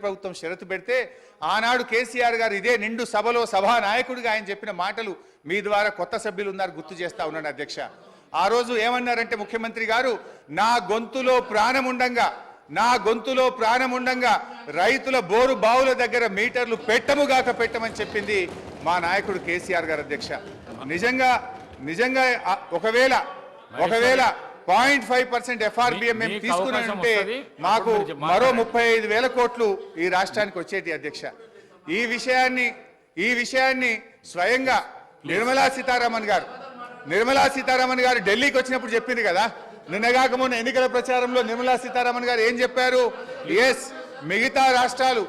ప్రభుత్వం షరతు పెడితే ఆనాడు కేసీఆర్ గారు ఇదే నిండు సభలో సభానాయకుడిగా ఆయన చెప్పిన మాటలు మీ ద్వారా కొత్త సభ్యులు ఉన్నారు గుర్తు చేస్తా ఉన్నాను అధ్యక్ష. ఆ రోజు ఏమన్నారంటే ముఖ్యమంత్రి గారు, నా గొంతులో ప్రాణముండంగా రైతుల బోరు బావుల దగ్గర మీటర్లు పెట్టమని చెప్పింది మా నాయకుడు కేసీఆర్ గారు అధ్యక్ష. నిజంగా ఒకవేళ 0.5% FRBM మేము తీసుకున్నామంటే మాకు మరో 35,000 కోట్లు ఈ రాష్ట్రానికి వచ్చేటి అధ్యక్ష. ఈ విషయాన్ని స్వయంగా నిర్మలా సీతారామన్ గారు ఢిల్లీకి వచ్చినప్పుడు చెప్పింది కదా. నిన్నగాక మొన్న ఎన్నికల ప్రచారంలో నిర్మలా సీతారామన్ గారు ఏం చెప్పారు? ఎస్, మిగతా రాష్ట్రాలు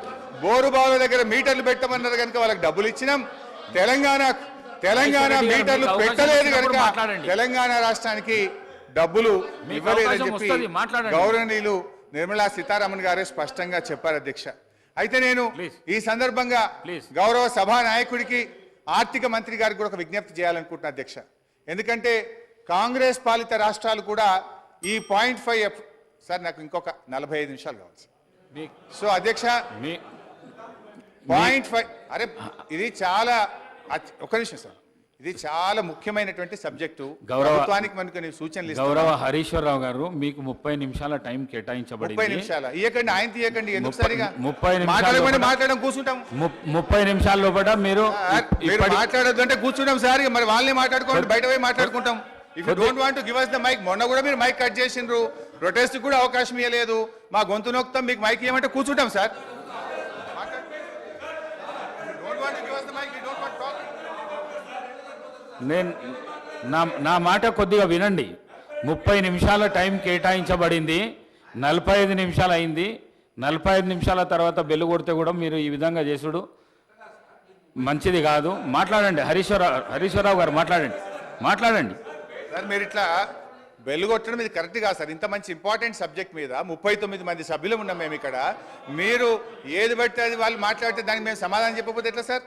బోరుబావుల దగ్గర మీటర్లు పెట్టమన్నారు కనుక వాళ్ళకి డబ్బులు ఇచ్చినాం, తెలంగాణ మీటర్లు పెట్టలేదు కనుక తెలంగాణ రాష్ట్రానికి డబ్బులు ఇవ్వలేదని చెప్పి గౌరవనీయులు నిర్మలా సీతారామన్ గారే స్పష్టంగా చెప్పారు అధ్యక్ష. అయితే నేను ఈ సందర్భంగా గౌరవ సభా నాయకుడికి ఆర్థిక మంత్రి గారికి కూడా ఒక విజ్ఞప్తి చేయాలనుకుంటున్నా అధ్యక్ష. ఎందుకంటే కాంగ్రెస్ పాలిత రాష్ట్రాలు కూడా ఈ 0.5 సార్ నాకు ఇంకొక 45 నిమిషాలు కావాలి. సో అధ్యక్ష 0.5 అరే ఇది చాలా ఒక నిమిషం సార్, ఇది చాలా ముఖ్యమైనటువంటి సబ్జెక్టు. ప్రభుత్వానికి మనకు సూచనలు గౌరవ హరీశ్వరరావు గారు మీకు 30 నిమిషాల టైం కేటాయించబడింది. 30 నిమిషాలు ఇవ్వకండి, ఆయన తీయకండి. ఎందుకు సరిగా 30 మాట్లాడడం కూర్చుంటాం. 30 నిమిషాల లోపల మీరు మాట్లాడద్దు అంటే కూర్చుంటాం సార్. మరి వాళ్ళని మాట్లాడుకోండి, బయట పోయి మాట్లాడుకుంటాం. If you don't want to give us the mic, మొన్న కూడా మీరు మైక్ కట్ చేసిండ్రు, ప్రొటెస్ట్ కూడా అవకాశం ఇవ్వలేదు. మా గొంతు నొక్కుతాం, మీకు మైక్ ఇవ్వమంటే కూర్చుంటాం సార్. నా మాట కొద్దిగా వినండి. 30 నిమిషాల టైం కేటాయించబడింది, 45 నిమిషాలు అయింది. 45 నిమిషాల తర్వాత బెల్లు కొడితే కూడా మీరు ఈ విధంగా చేసుడు మంచిది కాదు. మాట్లాడండి హరీశ్వరరావు గారు, మాట్లాడండి సార్. మీరు ఇట్లా బెల్లు కొట్టడం ఇది కరెక్ట్ కాదు సార్. ఇంత మంచి ఇంపార్టెంట్ సబ్జెక్ట్ మీద 39 మంది సభ్యులు ఉన్నాం మేము ఇక్కడ. మీరు ఏది బట్టి అది వాళ్ళు మాట్లాడితే దానికి మేము సమాధానం చెప్పకపోతే ఎట్లా సార్?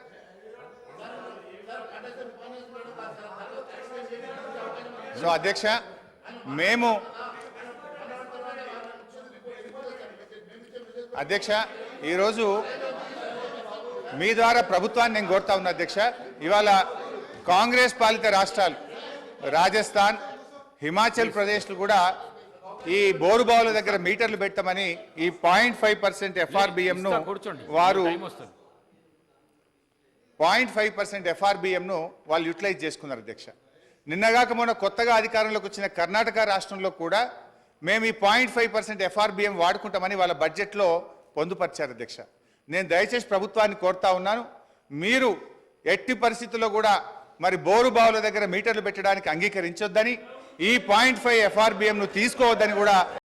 సో అధ్యక్ష, మేము ఈరోజు మీ ద్వారా ప్రభుత్వాన్ని నేను కోరుతా ఉన్నా అధ్యక్ష. ఇవాళ కాంగ్రెస్ పాలిత రాష్ట్రాలు రాజస్థాన్, హిమాచల్ ప్రదేశ్లు కూడా ఈ బోరుబావుల దగ్గర మీటర్లు పెట్టమని ఈ 0.5% FRBMను వారు 0.5% FRBMను వాళ్ళు యూటిలైజ్ చేసుకున్నారు అధ్యక్ష. నిన్నగాక మొన్న కొత్తగా అధికారంలోకి వచ్చిన కర్ణాటక రాష్ట్రంలో కూడా మేము ఈ 0.5% FRBM వాడుకుంటామని వాళ్ళ బడ్జెట్లో పొందుపరిచారు అధ్యక్ష. నేను దయచేసి ప్రభుత్వాన్ని కోరుతా ఉన్నాను, మీరు ఎట్టి పరిస్థితుల్లో కూడా మరి బోరుబావుల దగ్గర మీటర్లు పెట్టడానికి అంగీకరించొద్దని, ఈ 0.5 FRBMను తీసుకోవద్దని కూడా